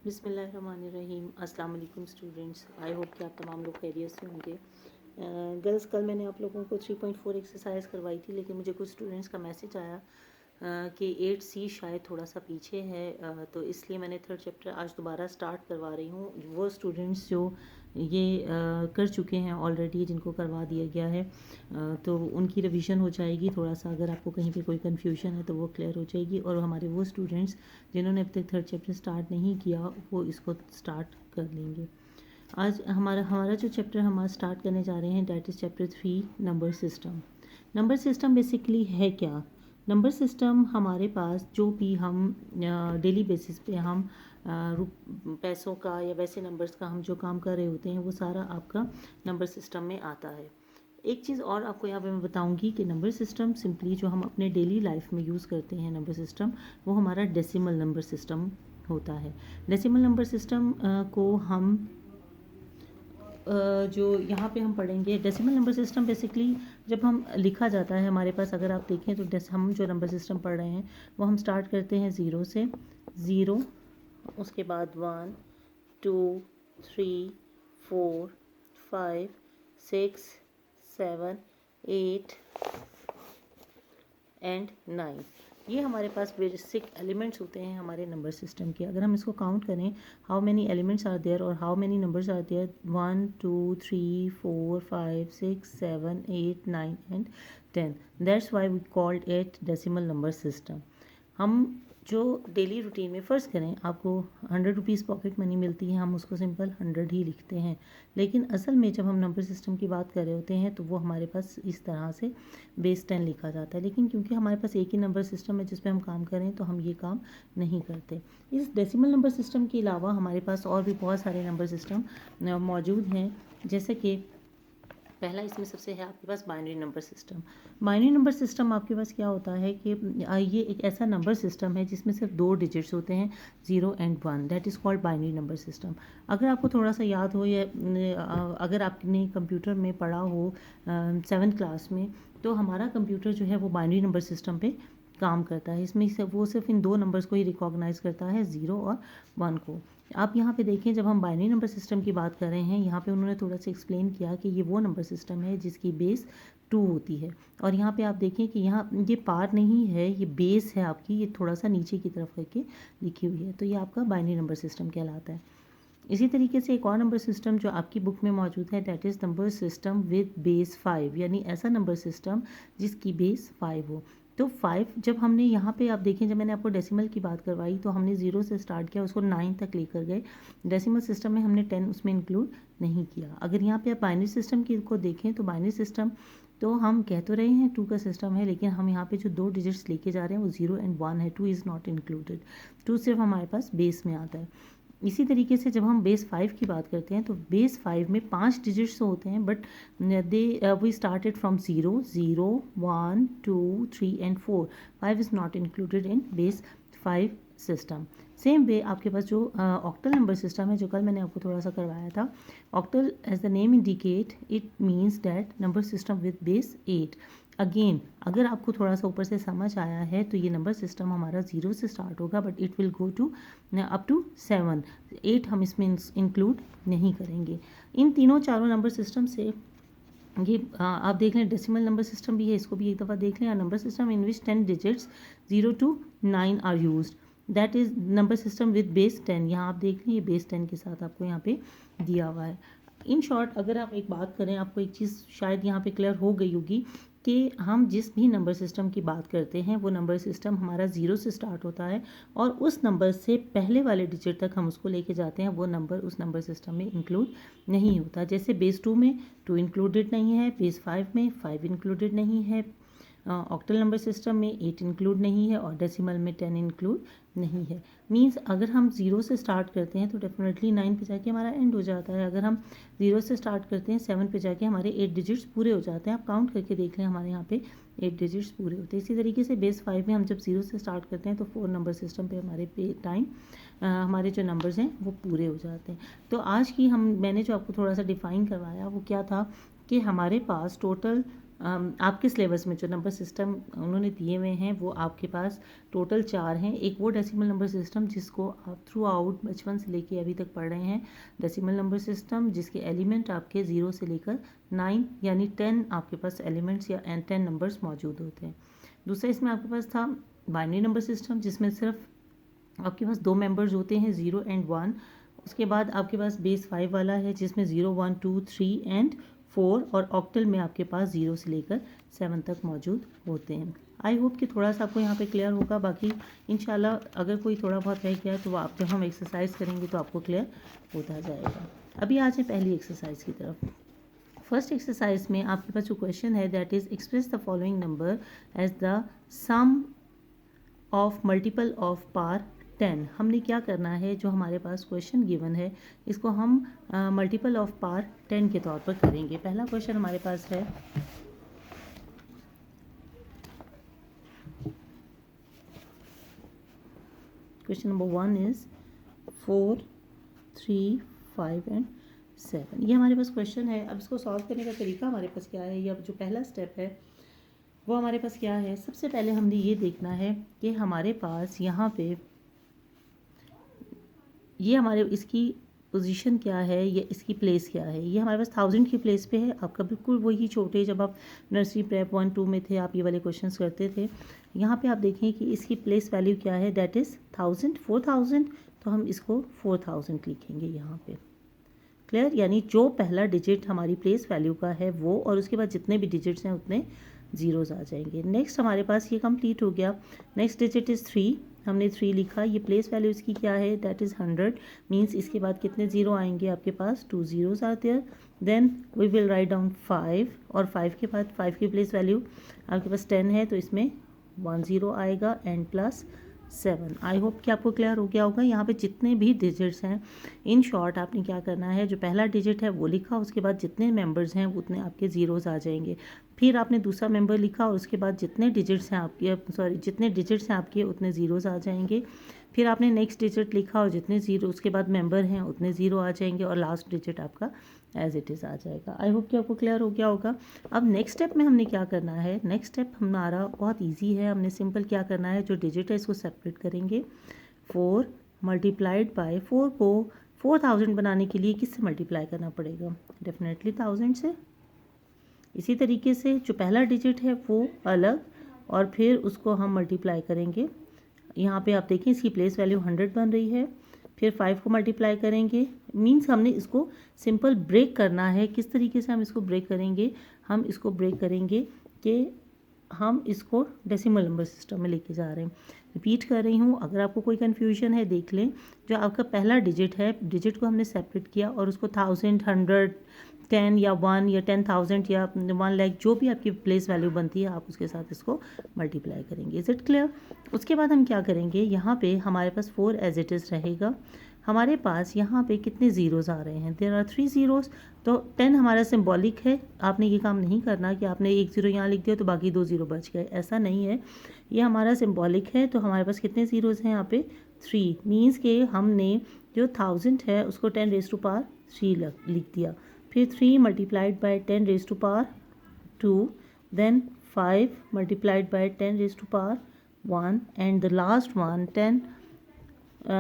बिस्मिल्लाहिर्रहमानिर्रहीम। अस्सलाम वालेकुम स्टूडेंट्स, आई होप कि आप तमाम लोग खैरियत से होंगे। गर्ल्स, कल मैंने आप लोगों को 3.4 एक्सरसाइज करवाई थी, लेकिन मुझे कुछ स्टूडेंट्स का मैसेज आया कि 8C शायद थोड़ा सा पीछे है, तो इसलिए मैंने थर्ड चैप्टर आज दोबारा स्टार्ट करवा रही हूँ। वो स्टूडेंट्स जो ये कर चुके हैं ऑलरेडी, जिनको करवा दिया गया है, तो उनकी रिवीजन हो जाएगी। थोड़ा सा अगर आपको कहीं पे कोई कन्फ्यूजन है तो वो क्लियर हो जाएगी, और हमारे वो स्टूडेंट्स जिन्होंने अब तक थर्ड चैप्टर स्टार्ट नहीं किया वो इसको स्टार्ट कर लेंगे। आज हमारा जो चैप्टर हम आज स्टार्ट करने जा रहे हैं, that is chapter 3, number system. Number system basically है क्या? नंबर सिस्टम हमारे पास जो भी हम डेली बेसिस पे हम पैसों का या वैसे नंबर्स का हम जो काम कर रहे होते हैं, वो सारा आपका नंबर सिस्टम में आता है। एक चीज़ और आपको यहाँ पे मैं बताऊंगी कि नंबर सिस्टम सिंपली जो हम अपने डेली लाइफ में यूज़ करते हैं नंबर सिस्टम, वो हमारा डेसिमल नंबर सिस्टम होता है। डेसिमल नंबर सिस्टम को हम जो यहाँ पे हम पढ़ेंगे, डेसिमल नंबर सिस्टम बेसिकली जब हम लिखा जाता है हमारे पास, अगर आप देखें तो हम जो नंबर सिस्टम पढ़ रहे हैं वो हम स्टार्ट करते हैं 0 से। 0, उसके बाद 1, 2, 3, 4, 5, 6, 7, 8 एंड 9। ये हमारे पास बेसिक एलिमेंट्स होते हैं हमारे नंबर सिस्टम के। अगर हम इसको काउंट करें, how many elements are there और how many numbers are there, 1, 2, 3, 4, 5, 6, 7, 8, 9 and 10। That's why we called it decimal number system. हम जो डेली रूटीन में, फ़र्ज़ करें आपको 100 रुपीज़ पॉकेट मनी मिलती है, हम उसको सिंपल 100 ही लिखते हैं, लेकिन असल में जब हम नंबर सिस्टम की बात कर रहे होते हैं तो वो हमारे पास इस तरह से बेस 10 लिखा जाता है। लेकिन क्योंकि हमारे पास एक ही नंबर सिस्टम है जिस पे हम काम करें, तो हम ये काम नहीं करते। इस डेसिमल नंबर सिस्टम के अलावा हमारे पास और भी बहुत सारे नंबर सिस्टम मौजूद हैं, जैसे कि पहला इसमें सबसे है आपके पास binary number system. Binary number system आपके पास क्या होता है कि ये एक ऐसा नंबर सिस्टम है जिसमें सिर्फ 2 डिजिट्स होते हैं, 0 and 1। That is called binary number system. अगर आपको थोड़ा सा याद हो, या अगर आपने कंप्यूटर में पढ़ा हो 7th क्लास में, तो हमारा कंप्यूटर जो है वो बाइनरी नंबर सिस्टम पे काम करता है। इसमें से वो सिर्फ इन 2 नंबर्स को ही रिकॉग्नाइज करता है, 0 और 1 को। आप यहाँ पे देखें, जब हम बाइनरी नंबर सिस्टम की बात कर रहे हैं, यहाँ पे उन्होंने थोड़ा सा एक्सप्लेन किया कि ये वो नंबर सिस्टम है जिसकी बेस 2 होती है। और यहाँ पे आप देखें कि यहाँ ये पार नहीं है, ये बेस है आपकी, ये थोड़ा सा नीचे की तरफ करके लिखी हुई है, तो ये आपका बाइनरी नंबर सिस्टम कहलाता है। इसी तरीके से एक और नंबर सिस्टम जो आपकी बुक में मौजूद है, that is number system with base 5, यानी ऐसा नंबर सिस्टम जिसकी बेस 5 हो। तो 5 जब हमने यहाँ पे आप देखें, जब मैंने आपको डेसिमल की बात करवाई तो हमने 0 से स्टार्ट किया, उसको 9 तक लेकर गए। डेसिमल सिस्टम में हमने 10 उसमें इंक्लूड नहीं किया। अगर यहाँ पे आप बाइनरी सिस्टम की को देखें, तो बाइनरी सिस्टम तो हम कह तो रहे हैं 2 का सिस्टम है, लेकिन हम यहाँ पे जो 2 डिजिट्स लेके जा रहे हैं वो 0 एंड 1 है। 2 इज़ नॉट इंक्लूडेड। 2 सिर्फ हमारे पास बेस में आता है। इसी तरीके से जब हम बेस 5 की बात करते हैं, तो बेस 5 में 5 डिजिट्स तो होते हैं, but we started from 0, 0, 1, 2, 3 and 4। 5 is not included in base 5 system. Same way आपके पास जो ऑक्टल नंबर सिस्टम है, जो कल मैंने आपको थोड़ा सा करवाया था, octal as the name indicate, it means that number system with base 8। Again, अगर आपको थोड़ा सा ऊपर से समझ आया है, तो ये नंबर सिस्टम हमारा 0 से स्टार्ट होगा, but it will go to up to 7। 8 हम इसमें इंक्लूड नहीं करेंगे। इन तीनों चारों नंबर सिस्टम से ये आप देख लें, डेसिमल नंबर सिस्टम भी है, इसको भी एक दफ़ा देख लें। Number system in which 10 digits 0 to 9 are used, that is number system with base 10। यहाँ आप देख लें, ये बेस 10 के साथ आपको यहाँ पे दिया हुआ है। इन शॉर्ट, अगर आप एक बात करें, आपको एक चीज़ शायद यहाँ पे क्लियर हो गई होगी कि हम जिस भी नंबर सिस्टम की बात करते हैं, वो नंबर सिस्टम हमारा 0 से स्टार्ट होता है, और उस नंबर से पहले वाले डिजिट तक हम उसको लेके जाते हैं, वो नंबर उस नंबर सिस्टम में इंक्लूड नहीं होता। जैसे बेस 2 में 2 इंक्लूडेड नहीं है, बेस 5 में 5 इंक्लूडेड नहीं है, ऑक्टल नंबर सिस्टम में 8 इंक्लूड नहीं है, और डेसिमल में 10 इंक्लूड नहीं है। मींस अगर हम 0 से स्टार्ट करते हैं तो डेफिनेटली 9 पे जाके हमारा एंड हो जाता है। अगर हम 0 से स्टार्ट करते हैं 7 पे जाके हमारे 8 डिजिट्स पूरे हो जाते हैं। आप काउंट करके देख लें, हमारे यहाँ पे 8 डिजिट्स पूरे होते हैं। इसी तरीके से बेस 5 में हम जब 0 से स्टार्ट करते हैं तो 4 नंबर सिस्टम पे हमारे हमारे जो नंबर्स हैं वो पूरे हो जाते हैं। तो आज की मैंने जो आपको थोड़ा सा डिफ़ाइन करवाया वो क्या था कि हमारे पास टोटल आपके सिलेबस में जो नंबर सिस्टम उन्होंने दिए हुए हैं वो आपके पास टोटल 4 हैं। एक वो डेसिमल नंबर सिस्टम जिसको आप थ्रू आउट बचपन से लेके अभी तक पढ़ रहे हैं, डेसिमल नंबर सिस्टम जिसके एलिमेंट आपके 0 से लेकर 9 यानी 10 आपके पास एलिमेंट्स या 10 नंबर्स मौजूद होते हैं। दूसरा इसमें आपके पास था बाइनरी नंबर सिस्टम जिसमें सिर्फ आपके पास 2 मेंबर्स होते हैं 0 एंड 1। उसके बाद आपके पास बेस 5 वाला है जिसमें 0 1 2 3 एंड 4 और ऑक्टल में आपके पास 0 से लेकर 7 तक मौजूद होते हैं। आई होप कि थोड़ा सा आपको यहाँ पे क्लियर होगा। बाकी इंशाल्लाह अगर कोई थोड़ा बहुत रह गया तो आप जब हम एक्सरसाइज करेंगे तो आपको क्लियर होता जाएगा। अभी आ जाए पहली एक्सरसाइज की तरफ। फर्स्ट एक्सरसाइज में आपके पास जो क्वेश्चन है that is express the following number as the sum of multiple of power 10। हमने क्या करना है, जो हमारे पास क्वेश्चन गिवन है इसको हम मल्टीपल ऑफ पार 10 के तौर पर करेंगे। पहला क्वेश्चन हमारे पास है क्वेश्चन नंबर 1 इज़ 4 3 5 एंड 7। ये हमारे पास क्वेश्चन है। अब इसको सॉल्व करने का तरीका हमारे पास क्या है, या जो पहला स्टेप है वो हमारे पास क्या है। सबसे पहले हमने ये देखना है कि हमारे पास यहाँ पे ये हमारे इसकी पोजीशन क्या है या इसकी प्लेस क्या है। ये हमारे पास 1000 की प्लेस पे है। आपका बिल्कुल वही छोटे जब आप नर्सरी प्रेप 1 2 में थे आप ये वाले क्वेश्चंस करते थे। यहाँ पे आप देखें कि इसकी प्लेस वैल्यू क्या है, दैट इज़ 1000 4000, तो हम इसको 4000 लिखेंगे यहाँ पे। क्लियर, यानी जो पहला डिजिट हमारी प्लेस वैल्यू का है वो, और उसके बाद जितने भी डिजिट्स हैं उतने जीरोज़ आ जाएंगे। नेक्स्ट हमारे पास ये कंप्लीट हो गया। नेक्स्ट डिजिट इज़ 3, हमने 3 लिखा। ये प्लेस वैल्यू इसकी क्या है, दैट इज़ 100, मीन्स इसके बाद कितने ज़ीरो आएंगे आपके पास, 2 zeros are there. Then we will write down 5, और 5 के बाद 5 की प्लेस वैल्यू आपके पास 10 है तो इसमें 1 0 आएगा एंड प्लस 7। आई होप कि आपको क्लियर हो गया होगा। यहाँ पे जितने भी डिजिट्स हैं, इन शॉर्ट आपने क्या करना है, जो पहला डिजिट है वो लिखा, उसके बाद जितने मेंबर्स हैं उतने आपके ज़ीरोज़ आ जाएंगे। फिर आपने दूसरा मेंबर लिखा और उसके बाद जितने डिजिट्स हैं आपके जितने डिजिट्स हैं आपके उतने ज़ीरोज़ आ जाएंगे। फिर आपने नेक्स्ट डिजिट लिखा और जितने ज़ीरो उसके बाद मेंबर हैं उतने ज़ीरो आ जाएंगे, और लास्ट डिजिट आपका एज इट इज़ आ जाएगा। आई होप कि आपको क्लियर हो गया होगा। अब नेक्स्ट स्टेप में हमने क्या करना है, नेक्स्ट स्टेप हमारा बहुत ईजी है। हमने सिंपल क्या करना है, जो डिजिट है इसको सेपरेट करेंगे। 4 मल्टीप्लाइड बाय 4 को 4000 बनाने के लिए किससे मल्टीप्लाई करना पड़ेगा, डेफिनेटली 1000 से। इसी तरीके से जो पहला डिजिट है वो अलग, और फिर उसको हम मल्टीप्लाई करेंगे। यहाँ पे आप देखें इसकी प्लेस वैल्यू 100 बन रही है। फिर 5 को मल्टीप्लाई करेंगे, मीन्स हमने इसको सिंपल ब्रेक करना है। किस तरीके से हम इसको ब्रेक करेंगे, हम इसको ब्रेक करेंगे कि हम इसको डेसिमल नंबर सिस्टम में लेके जा रहे हैं। रिपीट कर रही हूँ, अगर आपको कोई कन्फ्यूजन है देख लें। जो आपका पहला डिजिट है, डिजिट को हमने सेपरेट किया और उसको 1000 100 10 या 1 या 10,000 या 1 लाख जो भी आपकी प्लेस वैल्यू बनती है आप उसके साथ इसको मल्टीप्लाई करेंगे। Is it clear. उसके बाद हम क्या करेंगे, यहाँ पे हमारे पास 4 एज इट इज़ रहेगा। हमारे पास यहाँ पे कितने ज़ीरोज़ आ रहे हैं, देयर आर 3 zeros। तो 10 हमारा सिंबॉलिक है। आपने ये काम नहीं करना कि आपने 1 0 यहाँ लिख दिया तो बाकी 2 0 बच गए, ऐसा नहीं है। ये हमारा सिंबॉलिक है। तो हमारे पास कितने ज़ीरोज़ हैं यहाँ पे, 3, मीन्स के हमने जो 1000 है उसको 10 raised to power 3 लिख दिया। फिर 3 multiplied by 10 raised to power 2, then 5 multiplied by 10 raised to power 1, and the last one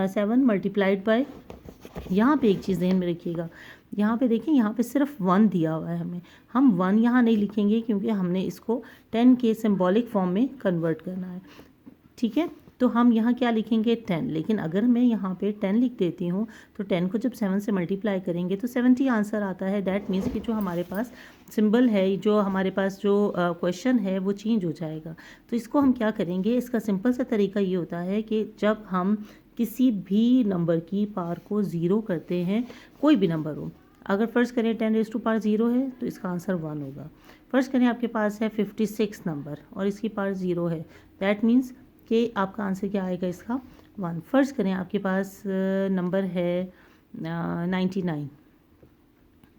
7 multiplied by, यहाँ पे एक चीज़ ध्यान में रखिएगा, यहाँ पे देखिए यहाँ पे सिर्फ 1 दिया हुआ है हमें। हम 1 यहाँ नहीं लिखेंगे क्योंकि हमने इसको 10 के सिंबॉलिक फॉर्म में कन्वर्ट करना है, ठीक है। तो हम यहाँ क्या लिखेंगे, 10। लेकिन अगर मैं यहाँ पे 10 लिख देती हूँ तो 10 को जब 7 से मल्टीप्लाई करेंगे तो 70 आंसर आता है। दैट मीन्स कि जो हमारे पास सिंबल है, जो हमारे पास जो क्वेश्चन है वो चेंज हो जाएगा। तो इसको हम क्या करेंगे, इसका सिंपल सा तरीका ये होता है कि जब हम किसी भी नंबर की पावर को ज़ीरो करते हैं, कोई भी नंबर हो, अगर फ़र्ज़ करें 10 raised to power 0 है तो इसका आंसर 1 होगा। फ़र्ज़ करें आपके पास है 56 नंबर और इसकी पावर 0 है, दैट मीन्स कि आपका आंसर क्या आएगा इसका, 1। फ़र्ज़ करें आपके पास नंबर है 99,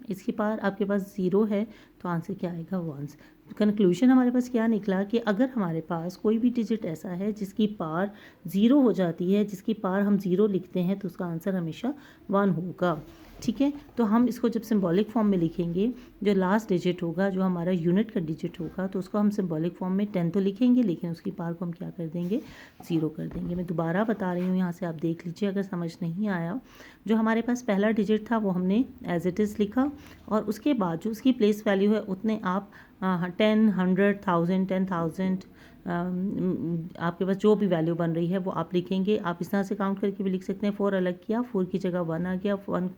इसकी पावर आपके पास 0 है तो आंसर क्या आएगा, 1। कंक्लूजन हमारे पास क्या निकला कि अगर हमारे पास कोई भी डिजिट ऐसा है जिसकी पार 0 हो जाती है, जिसकी पार हम 0 लिखते हैं, तो उसका आंसर हमेशा 1 होगा। ठीक है, तो हम इसको जब सिंबॉलिक फॉर्म में लिखेंगे, जो लास्ट डिजिट होगा, जो हमारा यूनिट का डिजिट होगा, तो उसको हम सिंबॉलिक फॉर्म में 10 तो लिखेंगे, लेकिन उसकी पार को हम क्या कर देंगे, 0 कर देंगे। मैं दोबारा बता रही हूँ, यहाँ से आप देख लीजिए अगर समझ नहीं आया। जो हमारे पास पहला डिजिट था वो हमने एज इट इज़ लिखा, और उसके बाद जो उसकी प्लेस वैल्यू है उतने आप 10, 100, 1000, 10,000 आपके पास जो भी वैल्यू बन रही है वो आप लिखेंगे। आप इस तरह से काउंट करके भी लिख सकते हैं। 4 अलग किया, 4 की जगह 1 आ गया, 1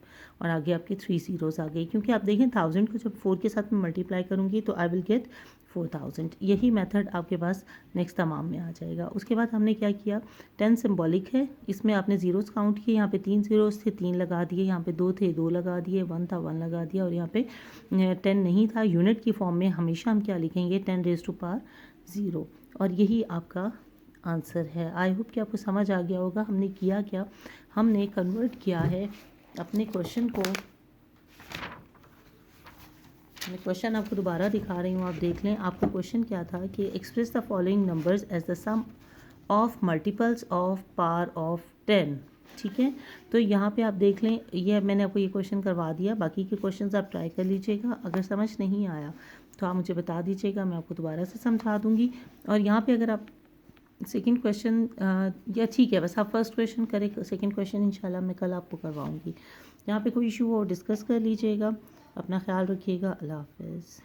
और आगे आपके 3 ज़ीरोज़ आ गए, क्योंकि आप देखें 1000 को जब 4 के साथ में मल्टीप्लाई करूँगी तो आई विल गेट 4000। यही मेथड आपके पास नेक्स्ट तमाम में आ जाएगा। उसके बाद हमने क्या किया, 10 सिंबॉलिक है, इसमें आपने ज़ीरोज़ काउंट किए, यहाँ पे 3 ज़ीरोज़ थे, 3 लगा दिए, यहाँ पे 2 थे, 2 लगा दिए, 1 था, 1 लगा दिया, और यहाँ पे 10 नहीं था। यूनिट की फॉर्म में हमेशा हम क्या लिखेंगे, 10 रेज़ टू पावर 0, और यही आपका आंसर है। आई होप कि आपको समझ आ गया होगा। हमने किया क्या, हमने कन्वर्ट किया है अपने क्वेश्चन को। मैं क्वेश्चन आपको दोबारा दिखा रही हूँ, आप देख लें। आपका क्वेश्चन क्या था कि express the following numbers as the sum of multiples of power of 10। ठीक है, तो यहाँ पे आप देख लें, ये मैंने आपको ये क्वेश्चन करवा दिया। बाकी के क्वेश्चंस आप ट्राई कर लीजिएगा। अगर समझ नहीं आया तो आप मुझे बता दीजिएगा, मैं आपको दोबारा से समझा दूँगी। और यहाँ पे अगर आप सेकंड क्वेश्चन, या ठीक है, बस आप फर्स्ट क्वेश्चन करें, सेकंड क्वेश्चन इंशाल्लाह मैं कल आपको करवाऊँगी। यहाँ पे कोई इशू हो डिस्कस कर लीजिएगा। अपना ख्याल रखिएगा। अल्लाह हाफ़िज़।